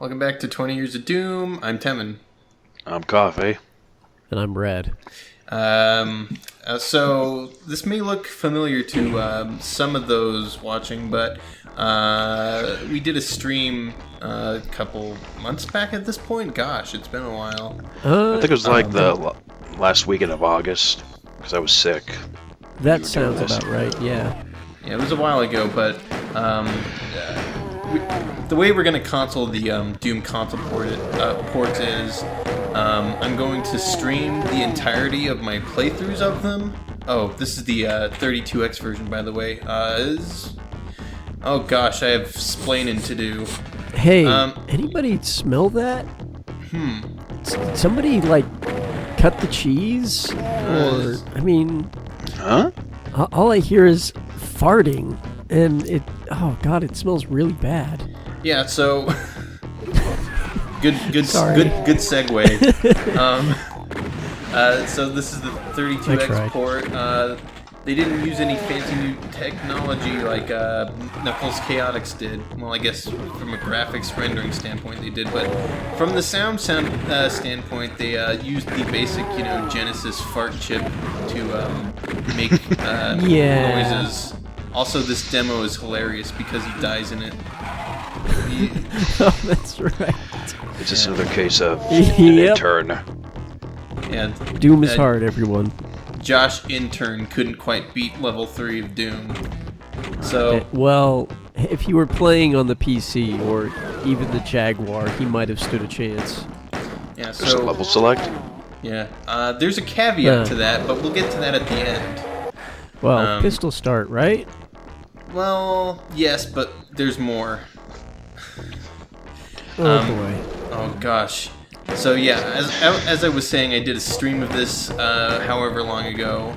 Welcome back to 20 Years of Doom. I'm Temin. I'm Coffee. And I'm Red. So this may look familiar to some of those watching, but we did a stream a couple months back at this point. Gosh, it's been a while. I think it was like the last weekend of August, because I was sick. That sounds about right, yeah. Yeah, it was a while ago, but the way we're going to console the Doom console ports is I'm going to stream the entirety of my playthroughs of them. Oh, this is the 32X version, by the way. Oh gosh, I have splaining to do. Hey, anybody smell that? Somebody, cut the cheese? Or, Huh? all I hear is farting. And oh god, it smells really bad. Yeah, so good Sorry. good segue. So this is the 32X port. They didn't use any fancy new technology like Knuckles Chaotix did. Well, I guess from a graphics rendering standpoint they did, but from the sound standpoint, they used the basic, Genesis fart chip to make noises. Also, this demo is hilarious because he dies in it. Oh, that's right. It's just another case of Yep. an intern. Yeah, Doom is hard, everyone. Josh Intern couldn't quite beat level 3 of Doom. So, Well, if he were playing on the PC or even the Jaguar, he might have stood a chance. yeah, There's a so level select. yeah, there's a caveat to that, but we'll get to that at the end. Well, pistol start, right? Well, yes, but there's more. Oh boy. Oh gosh. So yeah, as I was saying, I did a stream of this however long ago.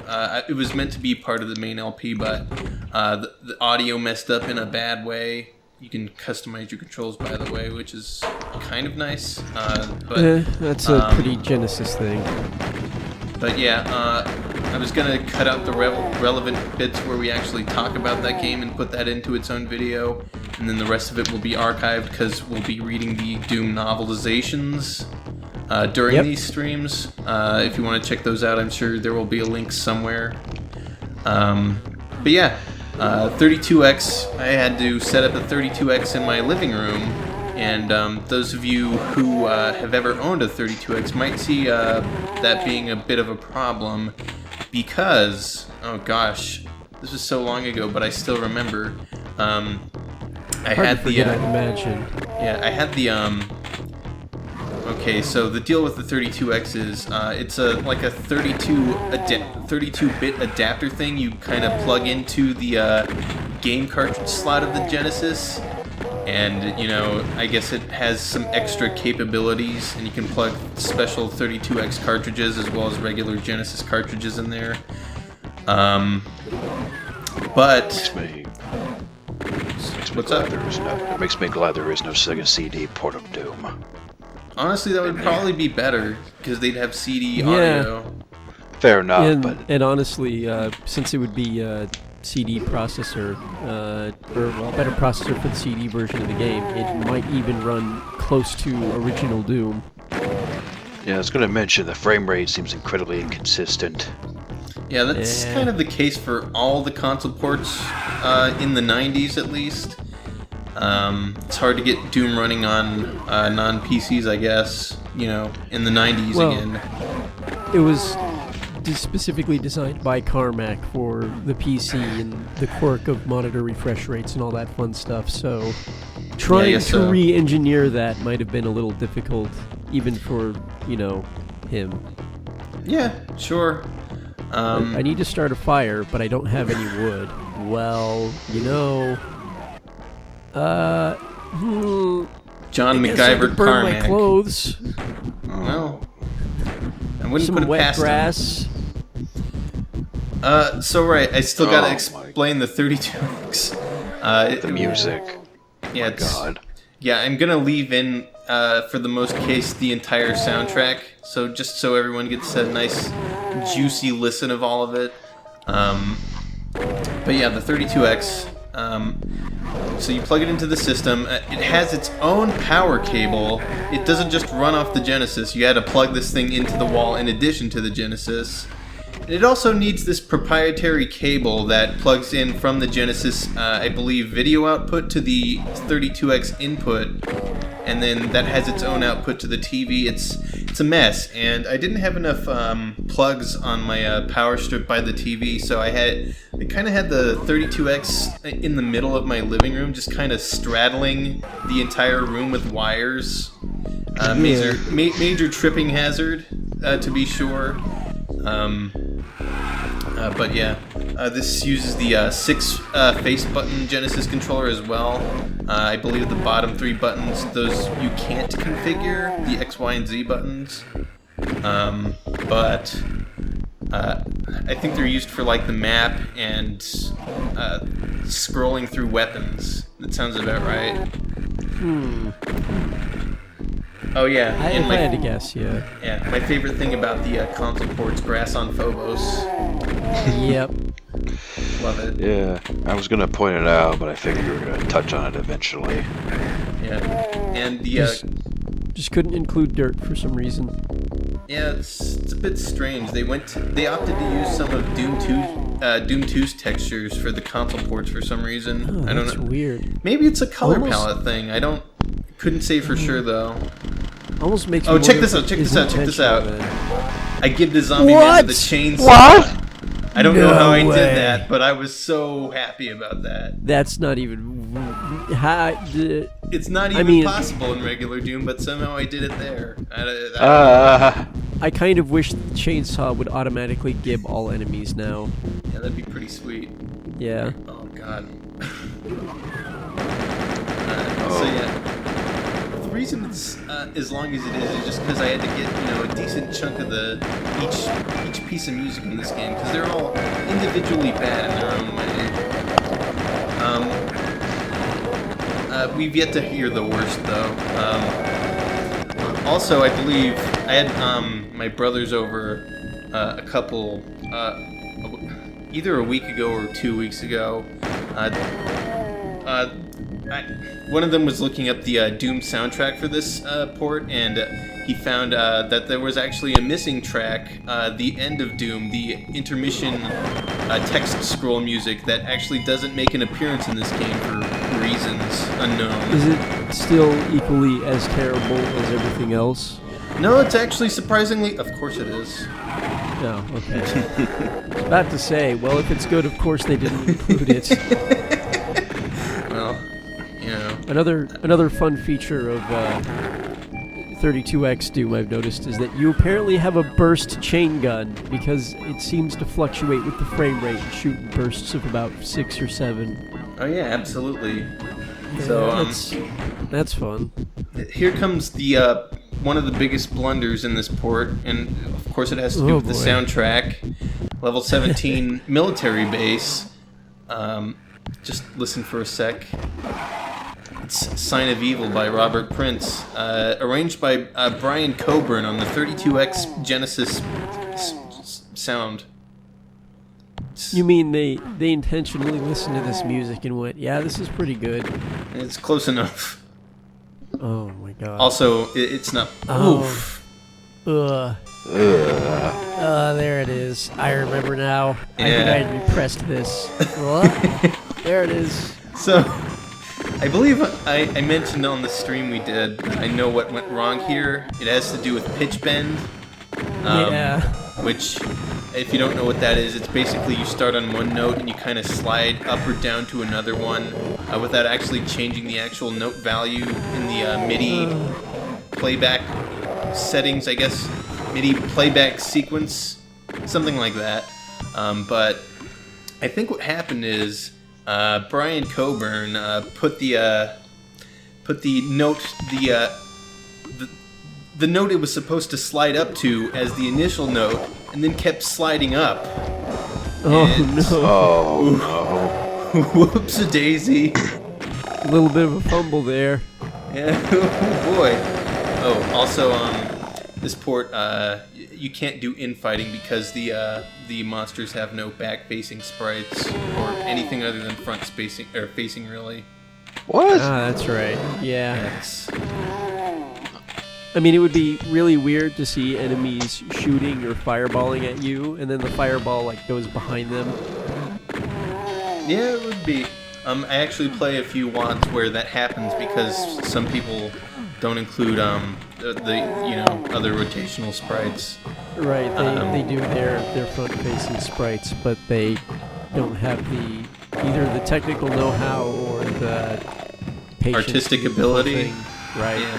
It was meant to be part of the main LP, but the audio messed up in a bad way. You can customize your controls, by the way, which is kind of nice. But That's a pretty Genesis thing. But yeah, I was gonna cut out the relevant bits where we actually talk about that game and put that into its own video, and then the rest of it will be archived because we'll be reading the Doom novelizations during these streams. If you want to check those out, I'm sure there will be a link somewhere. But yeah, 32X, I had to set up a 32X in my living room. And those of you who have ever owned a 32X might see that being a bit of a problem because, oh gosh, this was so long ago, but I still remember. I had the. I'd imagine. Yeah, I had the. Okay, so the deal with the 32X is it's like a 32-bit adapter thing. You kind of plug into the game cartridge slot of the Genesis. And, I guess it has some extra capabilities, and you can plug special 32X cartridges as well as regular Genesis cartridges in there. But... What's up? It makes me glad there is no Sega CD port of Doom. Honestly, that would probably be better, because they'd have CD audio. Fair enough, and honestly, since it would be CD processor, or a better processor for the CD version of the game, it might even run close to original Doom. Yeah, I was going to mention the frame rate seems incredibly inconsistent. Yeah, that's kind of the case for all the console ports in the 90s at least. It's hard to get Doom running on non-PCs, I guess, in the 90s again. It was specifically designed by Carmack for the PC and the quirk of monitor refresh rates and all that fun stuff, so trying to re-engineer that might have been a little difficult, even for, him. Yeah, sure. I need to start a fire, but I don't have any wood. Well, John I guess I could MacGyver burn Carmack. my clothes. Well, I wouldn't Some put it wet past grass. him. So right, I still gotta explain the 32X. The music. Yeah, God. Yeah, I'm gonna leave in, for the most case, the entire soundtrack. So just so everyone gets a nice, juicy listen of all of it. But yeah, the 32X. So you plug it into the system. It has its own power cable. It doesn't just run off the Genesis. You had to plug this thing into the wall in addition to the Genesis. It also needs this proprietary cable that plugs in from the Genesis, I believe, video output to the 32X input, and then that has its own output to the TV. It's a mess, and I didn't have enough plugs on my power strip by the TV, so I kind of had the 32X in the middle of my living room, just kind of straddling the entire room with wires. Major tripping hazard, to be sure. But yeah, this uses the 6 face button Genesis controller as well. I believe the bottom 3 buttons, those you can't configure, the X, Y, and Z buttons. But I think they're used for like the map and scrolling through weapons. That sounds about right. Oh yeah, I had to guess, yeah. Yeah, my favorite thing about the console port's Grass on Phobos. Yep. Love it. Yeah, I was gonna point it out, but I figured you were gonna touch on it eventually. Yeah, and the just couldn't include dirt for some reason. yeah, it's a bit strange. They opted to use some of Doom 2's textures for the console ports for some reason. Oh, I don't that's know. Weird. Maybe it's a color Almost- palette thing. Couldn't say for sure though. Almost makes. Oh, me check wonder this if out! Check it this is out! Check this out! intentional then. I give the zombie man What? with the chainsaw. What? I don't know how I No way. did that, but I was so happy about that. That's not even. It's not even possible in regular Doom, but somehow I did it there. I kind of wish the chainsaw would automatically gib all enemies now. Yeah, that'd be pretty sweet. Yeah. Oh god. So yeah, the reason it's as long as it is just because I had to get a decent chunk of each piece of music in this game because they're all individually bad in their own way. We've yet to hear the worst though. Also, I believe I had my brothers over a couple either a week ago or 2 weeks ago. One of them was looking up the Doom soundtrack for this port, and he found that there was actually a missing track, the end of Doom, the intermission text scroll music that actually doesn't make an appearance in this game for reasons unknown. Is it still equally as terrible as everything else? No, it's actually surprisingly... Of course it is. No, okay. I was about to say, well, if it's good, of course they didn't include it. Well, Another fun feature of 32X Doom I've noticed is that you apparently have a burst chain gun because it seems to fluctuate with the frame rate and shoot in bursts of about 6 or 7. Oh yeah, absolutely. So that's fun. Here comes the one of the biggest blunders in this port, and of course it has to do with the soundtrack. Level 17 military base. Just listen for a sec. It's Sign of Evil by Robert Prince, arranged by Brian Coburn on the 32X Genesis sound. You mean they intentionally listened to this music and went, yeah, this is pretty good. It's close enough. Oh my god. Also, it's not... Oof. There it is. I remember now. Yeah. I think I had repressed this. What? There it is. So, I believe I mentioned on the stream we did, I know what went wrong here. It has to do with pitch bend. Yeah. Which, if you don't know what that is, it's basically you start on one note and you kind of slide up or down to another one without actually changing the actual note value in the MIDI playback settings, I guess. MIDI playback sequence, something like that. But I think what happened is Brian Coburn put the note the note it was supposed to slide up to as the initial note, and then kept sliding up. Oh no! Whoops-a-daisy. A little bit of a fumble there. Yeah. Oh boy. Oh, also, this port, you can't do infighting because the monsters have no back-facing sprites or anything other than facing really. What? Ah, that's right. Yeah. Yes. I mean, it would be really weird to see enemies shooting or fireballing at you, and then the fireball like goes behind them. Yeah, it would be. I actually play a few WADs where that happens because some people don't include the other rotational sprites. Right. They do their front-facing sprites, but they don't have either the technical know-how or the patience Artistic to do the ability. thing. Right. Yeah.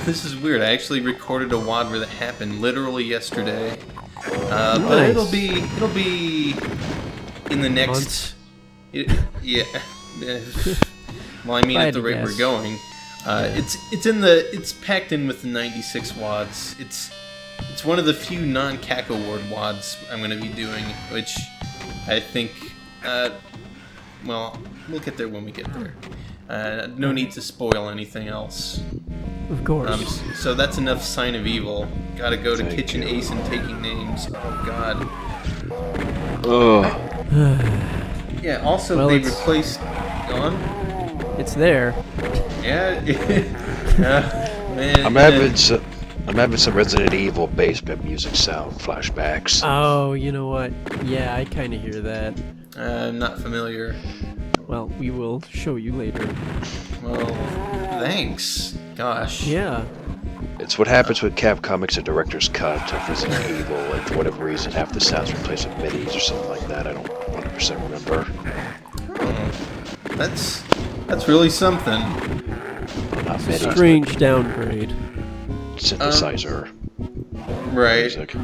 This is weird. I actually recorded a WAD where that happened literally yesterday. But Nice. it'll be in the next. Yeah. Well, I mean, at the rate we're going, it's packed in with the 96 WADs. It's one of the few non-CAC award WADs I'm going to be doing, which I think. Well, we'll get there when we get there. No need to spoil anything else. Of course. So that's enough Sign of Evil. Gotta go to Thank Kitchen you. Ace and taking names. Oh god. Ugh. Yeah, also Well, they it's- replaced... Go on? It's there. Yeah. Man, I'm having some Resident Evil basement music sound flashbacks. Oh, you know what? Yeah, I kind of hear that. I'm not familiar. Well, we will show you later. Well, thanks. Gosh. Yeah. It's what happens when Capcom makes a director's cut of Resident Evil, and for whatever reason, half the sounds replaced with midis or something like that. I don't 100% remember. That's really something. Not midis, Strange downgrade. but synthesizer Right. music.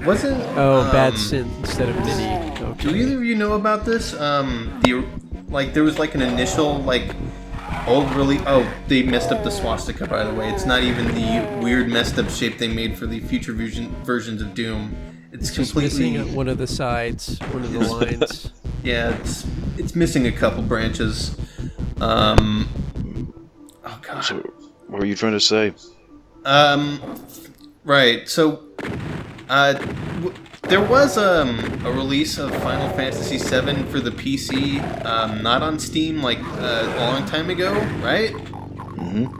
Wasn't... Oh, bad synth instead of MIDI. Do Okay. either of you know about this? There was like an initial old release. Oh, they messed up the swastika, by the way. It's not even the weird messed up shape they made for the future versions of Doom. It's Just completely missing one of the sides, one of the lines. yeah. It's missing a couple branches. Oh god. So, what were you trying to say? Right. So, there was a release of Final Fantasy VII for the PC, not on Steam, a long time ago, right?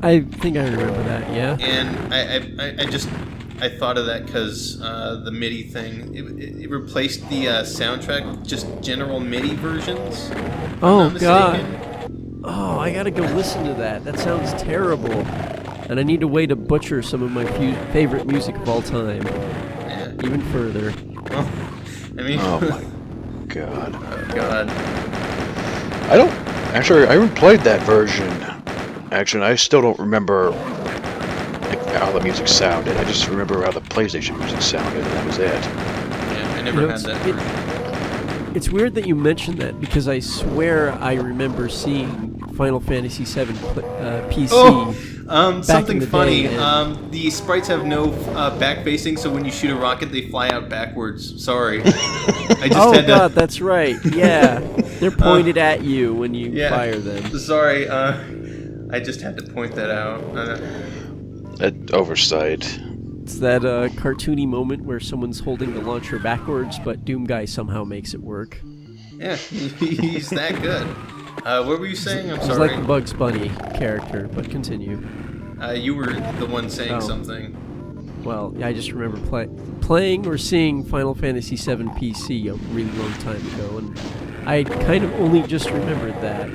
I think I remember that, yeah. And I thought of that because the MIDI thing, it replaced the soundtrack, just general MIDI versions. if I'm Oh, not God. mistaken. Oh, I gotta go listen to that. That sounds terrible. And I need a way to butcher some of my favorite music of all time. Yeah. Even further. Well, I mean, Oh my god. oh god. I haven't played that version. Actually, I still don't remember how the music sounded. I just remember how the PlayStation music sounded, and that was it. Yeah, I never You know, had that version. It's weird that you mentioned that because I swear I remember seeing Final Fantasy VII PC. Oh, something in the funny. day, and- The sprites have no back facing, so when you shoot a rocket, they fly out backwards. Sorry. I just Oh had god, to. that's right. Yeah, they're pointed at you when you Yeah. fire them. Sorry. I just had to point that out. That oversight. It's that cartoony moment where someone's holding the launcher backwards, but Doom Guy somehow makes it work. Yeah, he's that good. What were you saying? I'm He's sorry. like the Bugs Bunny character, but continue. You were the one saying Oh. something. Well, I just remember playing or seeing Final Fantasy VII PC a really long time ago, and I kind of only just remembered that.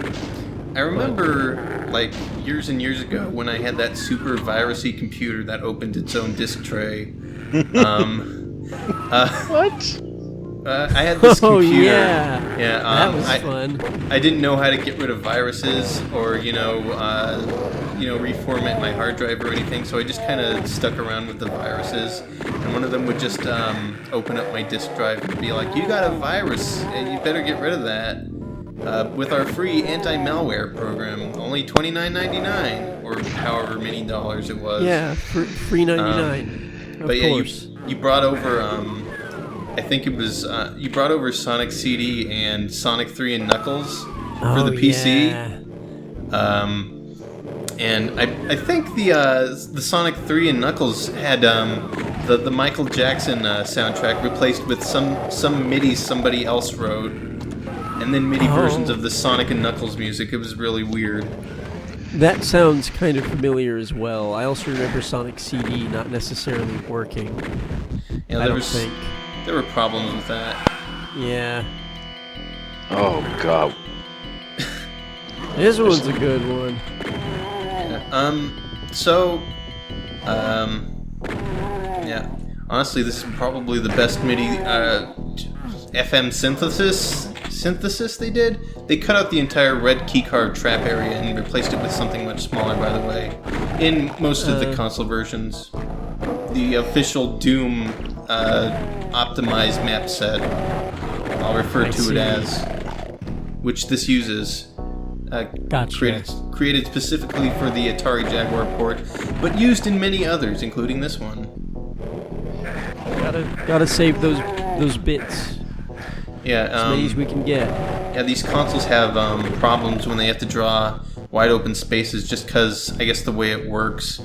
I remember, years and years ago when I had that super virusy computer that opened its own disk tray. What? I had this Oh computer. yeah, Yeah, that was fun. I didn't know how to get rid of viruses or reformat my hard drive or anything, so I just kind of stuck around with the viruses. And one of them would just open up my disk drive and be like, "You got a virus, and you better get rid of that." With our free anti-malware program, only $29.99 or however many dollars it was. Yeah, free 99. Of But yeah, course. you brought over I think it was you brought over Sonic CD and Sonic 3 and Knuckles for the PC. Yeah. And I think the Sonic 3 and Knuckles had the Michael Jackson soundtrack replaced with some MIDI somebody else wrote, and then MIDI versions of the Sonic and Knuckles music. It was really weird. That sounds kind of familiar as well. I also remember Sonic CD not necessarily working. Yeah, I don't think. There were problems with that. Yeah. Oh god. This one's a good one. Yeah. Honestly, this is probably the best MIDI FM synthesis they did. They cut out the entire red keycard trap area and replaced it with something much smaller, by the way, in most of the console versions. The official Doom optimized map set, I'll refer to it as, which this uses. Gotcha. Created specifically for the Atari Jaguar port, but used in many others, including this one. Gotta save those bits. Yeah, as many as we can get. Yeah, these consoles have problems when they have to draw wide open spaces, just because I guess the way it works.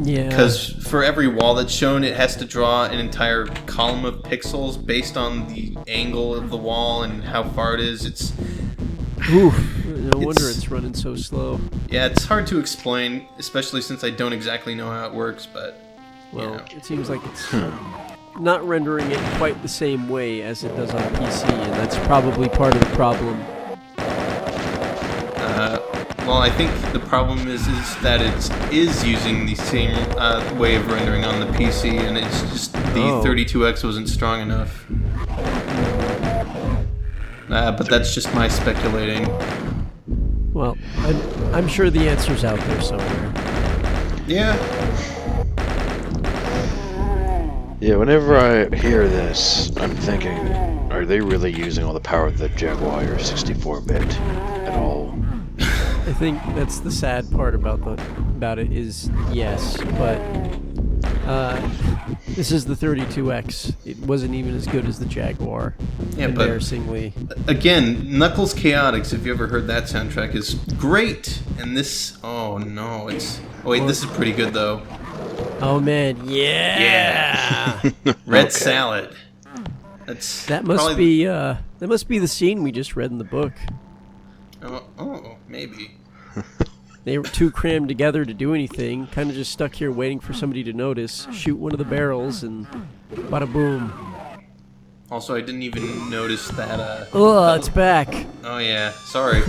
Yeah. Because for every wall that's shown, it has to draw an entire column of pixels based on the angle of the wall and how far it is. It's no wonder it's running so slow. Yeah, it's hard to explain, especially since I don't exactly know how it works, but... Well, it seems like it's not rendering it quite the same way as it does on PC, and that's probably part of the problem. Well, I think the problem is that it is using the same way of rendering on the PC, and it's just the 32X wasn't strong enough. But that's just my speculating. Well, I'm sure the answer's out there somewhere. Yeah. Yeah, whenever I hear this, I'm thinking, are they really using all the power of the Jaguar 64-bit at all? I think that's the sad part about it is yes, but this is the 32X. It wasn't even as good as the Jaguar. Yeah, embarrassingly. But again, Knuckles Chaotix, if you ever heard that soundtrack, is great. And this, oh no, this is pretty good though. Oh man, yeah. Red Salad. That must be the scene we just read in the book. Oh, maybe. They were too crammed together to do anything, kind of just stuck here waiting for somebody to notice, shoot one of the barrels, and bada boom. Also, I didn't even notice that, it's back. Oh yeah, sorry.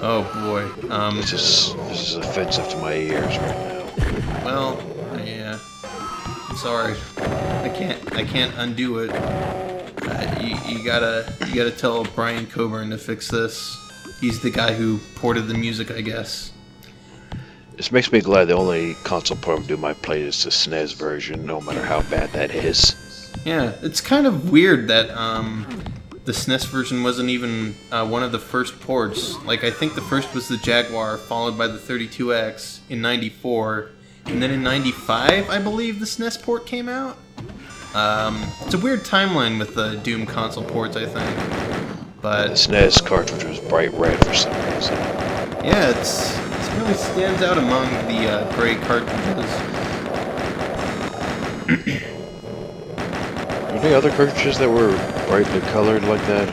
Oh boy. This is offensive to my ears right now. Well, yeah. I'm sorry. I can't undo it. You gotta tell Brian Coburn to fix this. He's the guy who ported the music, I guess. This makes me glad the only console port I'm doing my play is the SNES version, no matter how bad that is. Yeah, it's kind of weird that the SNES version wasn't even one of the first ports. Like, I think the first was the Jaguar, followed by the 32X in '94, and then in '95, I believe, the SNES port came out. It's a weird timeline with the Doom console ports, I think. But the SNES cartridge was bright red for some reason. Yeah, it really stands out among the gray cartridges. Were there any other cartridges that were brightly colored like that?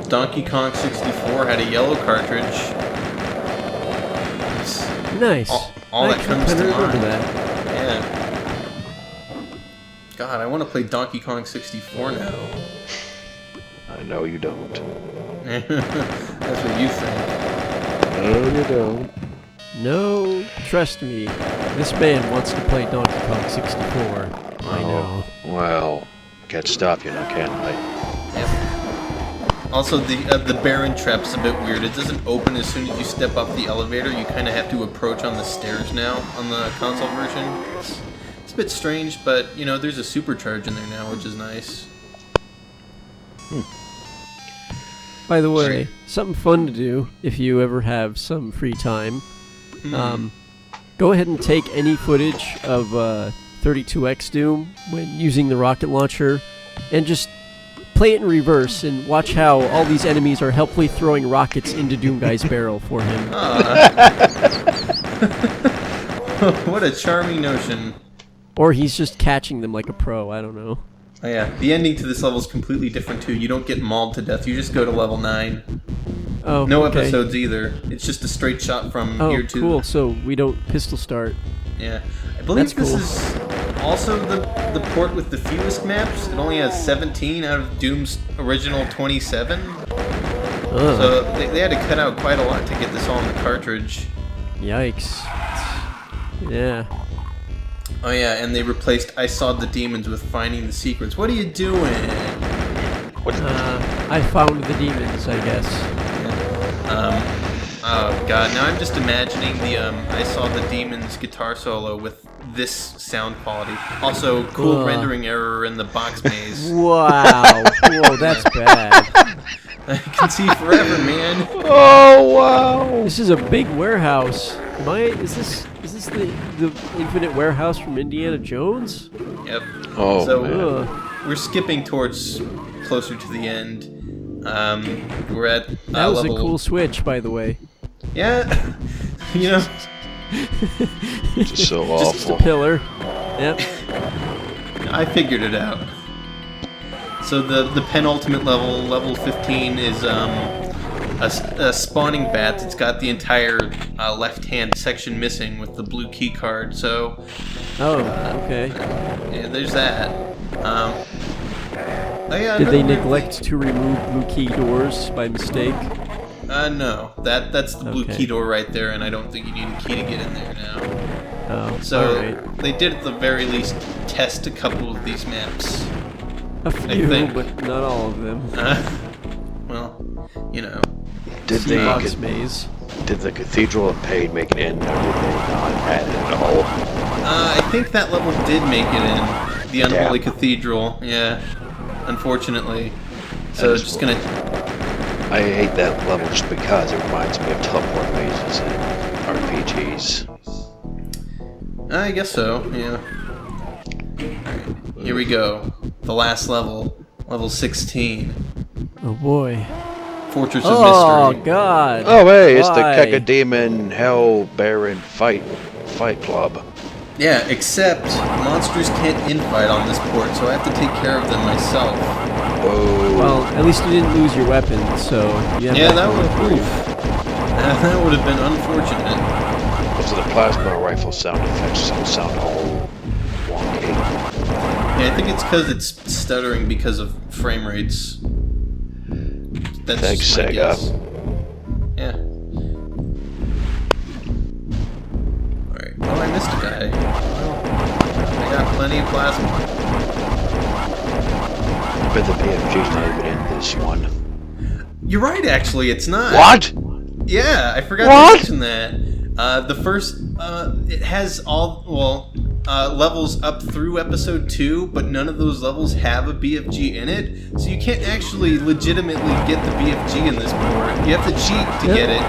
Donkey Kong 64 had a yellow cartridge. Nice. All that comes to mind. That. Yeah. God, I want to play Donkey Kong 64 now. I know you don't. That's what you think. No, you don't. No, trust me. This man wants to play Donkey Kong 64. I know. Well, can't stop you now, can I? Yep. Also, the Baron trap's a bit weird. It doesn't open as soon as you step up the elevator. You kind of have to approach on the stairs now on the console version. It's a bit strange, but, you know, there's a supercharge in there now, which is nice. By the way, something fun to do if you ever have some free time. Go ahead and take any footage of 32X Doom when using the rocket launcher and just play it in reverse and watch how all these enemies are helpfully throwing rockets into Doomguy's barrel for him. What a charming notion. Or he's just catching them like a pro, I don't know. Oh yeah, the ending to this level is completely different too. You don't get mauled to death, you just go to level 9. Oh, no okay. episodes either. It's just a straight shot from here to... Oh, cool, so we don't pistol start. Yeah. I believe That's this cool. is also the port with the fewest maps. It only has 17 out of Doom's original 27. So they had to cut out quite a lot to get this all on the cartridge. Yikes. Yeah. Oh yeah, and they replaced I Saw the Demons with Finding the Secrets. What are you doing? I found the demons, I guess. Oh god, now I'm just imagining the I Saw the Demons guitar solo with this sound quality. Also, cool rendering error in the box maze. Wow. Whoa, that's bad. I can see forever, man. Oh wow! This is a big warehouse. Is this the infinite warehouse from Indiana Jones? Yep. Oh, so man. We're skipping towards closer to the end. We're at That was level... a cool switch, by the way. Yeah. You know. Just so awful. Just a pillar. Yep. I figured it out. So the penultimate level, level 15, is a spawning bat that's got the entire left-hand section missing with the blue key card. So, Okay. yeah, there's that. Oh yeah. Did they another weird neglect to remove blue key doors by mistake? No. That's the blue Okay. key door right there, and I don't think you need a key to get in there now. Oh, So alright. they did at the very least test a couple of these maps. A few, think. but not all of them. Well, you know. Did Box maze. Did the Cathedral of Pain make an end, or did they not add it at all? I think that level did make it in. The Unholy Damn. Cathedral, yeah. Unfortunately. So That it's is just gonna... I hate that level just because it reminds me of teleport mazes and RPGs. I guess so, yeah. Alright, here we go. The last level. Level 16. Oh boy. Fortress of Oh Mystery. god. Oh hey, it's the Why? Cacodemon Hell Baron Fight Club. Yeah, except monsters can't infight on this port, so I have to take care of them myself. Oh. Well, at least you didn't lose your weapon, so you have Yeah, that going would for you. that would have been unfortunate. Those are the plasma rifle sound effects sound all wonky. Yeah, I think it's because it's stuttering because of frame rates. That's Thanks, just my Sega. guess. Yeah. Alright. Oh, I missed a guy. Well, I got plenty of plasma. But the BFG's not even in this one. You're right, actually, it's not. What? Yeah, I forgot What? to mention that. The first, it has all, levels up through episode 2, but none of those levels have a BFG in it, so you can't actually legitimately get the BFG in this port. You have to cheat to get it.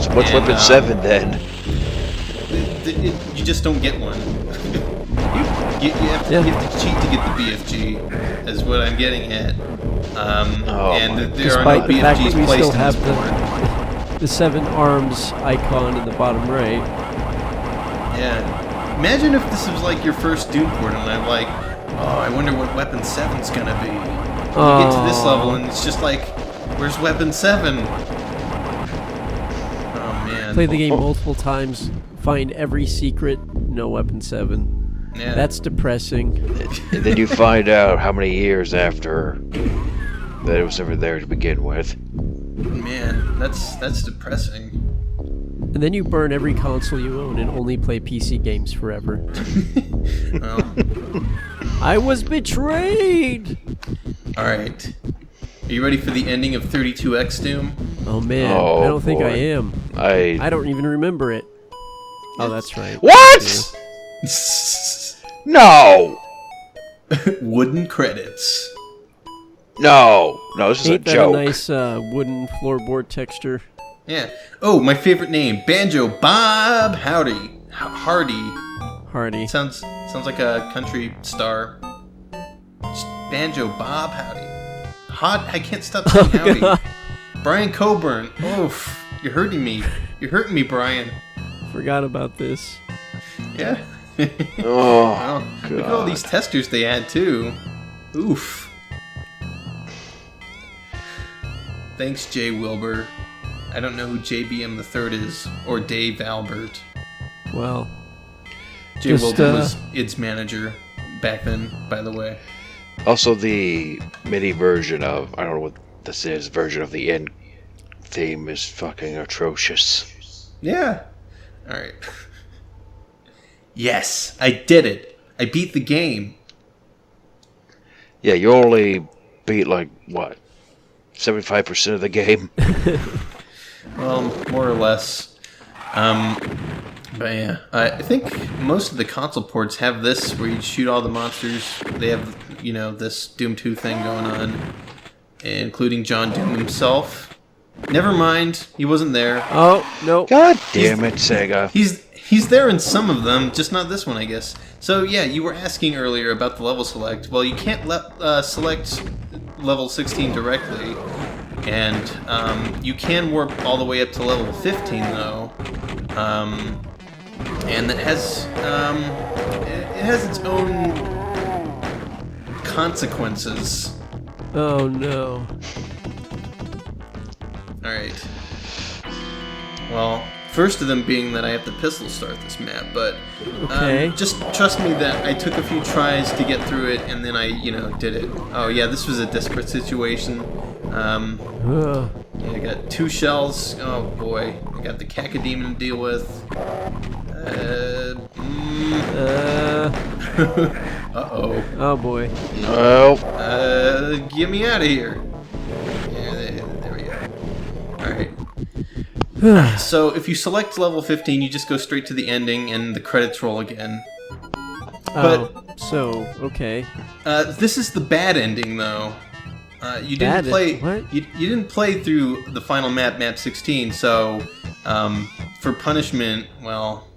So what's And, weapon 7 then? You just don't get one. You have to cheat to get the BFG, is what I'm getting at. Oh And my there are no Despite the fact BFGs that we placed still in have this port. the 7 arms icon in the bottom right. Yeah. Imagine if this was like your first Doom port and I'm like, oh, I wonder what Weapon 7's gonna be. You get to this level and it's just like, where's Weapon 7? Oh man. Play the game multiple times, find every secret, no weapon 7. Yeah. That's depressing. And then you find out how many years after that it was ever there to begin with. Man, that's depressing. And then you burn every console you own and only play PC games forever. Well, I was betrayed! alright. Are you ready for the ending of 32X Doom? Oh man, Oh, I don't think I boy. am. I don't even remember it. Oh, that's right. What? No! Wooden credits. No, this is Ain't a that joke. a nice wooden floorboard texture? Yeah. Oh, my favorite name, Banjo Bob Howdy. Hardy. Hardy. Sounds like a country star. Just Banjo Bob Howdy. I can't stop saying howdy. God. Brian Coburn. Oof. You're hurting me. You're hurting me, Brian. Forgot about this. Yeah. Oh, Well, look at all these testers they had, too. Oof. Thanks, Jay Wilbur. I don't know who JBM the Third is, or Dave Albert. Well, Jay Just, Wilbur was its manager back then, by the way. Also, the MIDI version of, I don't know what this is, version of the end theme is fucking atrocious. Yeah. Alright. Yes, I did it. I beat the game. Yeah, you only beat, like, what, 75% of the game? Well, more or less. But yeah, I think most of the console ports have this where you shoot all the monsters. They have, you know, this Doom 2 thing going on, including John Doom himself. Never mind, he wasn't there. oh no. God damn it, Sega. He's there in some of them, just not this one, I guess. So yeah, you were asking earlier about the level select. Well, you can't select level 16 directly, and you can warp all the way up to level 15 though. And it has its own consequences. Oh no. All right. Well, first of them being that I have to pistol start this map, but Okay. just trust me that I took a few tries to get through it, and then I, did it. Oh yeah, this was a desperate situation. Ugh. Yeah, I got 2 shells. Oh boy, I got the Cacodemon to deal with. Uh-oh. Oh boy. Well, Get me out of here. Yeah, there we go. Alright. So, if you select level 15, you just go straight to the ending and the credits roll again. Okay. This is the bad ending, though. You Bad didn't play. what? You didn't play through the final map 16. So, for punishment, well,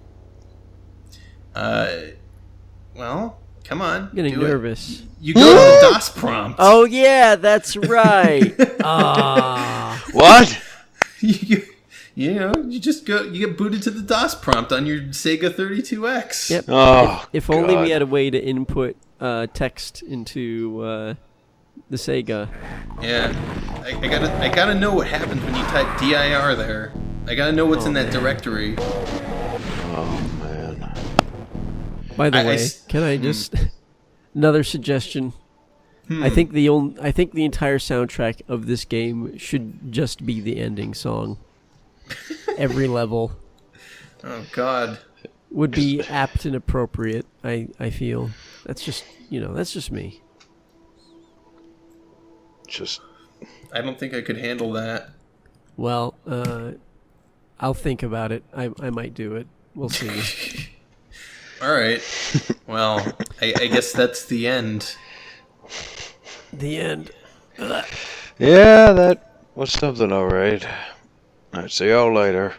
come on. I'm getting do it. nervous. You go to the DOS prompt. Oh yeah, that's right. Ah. what? You just go. You get booted to the DOS prompt on your Sega 32X. Yep. Oh, If only we God. had a way to input text into the Sega. Yeah, I gotta know what happens when you type dir there. I gotta know what's in that directory. Oh, man. By the I way, s- can I just another suggestion? I think the entire soundtrack of this game should just be the ending song. Every level Oh God. would be apt and appropriate. I feel that's just me. Just, I don't think I could handle that. Well, I'll think about it. I might do it. We'll see. All right. Well, I guess that's the end. The end. yeah, that was something, alright. Alright, see y'all later.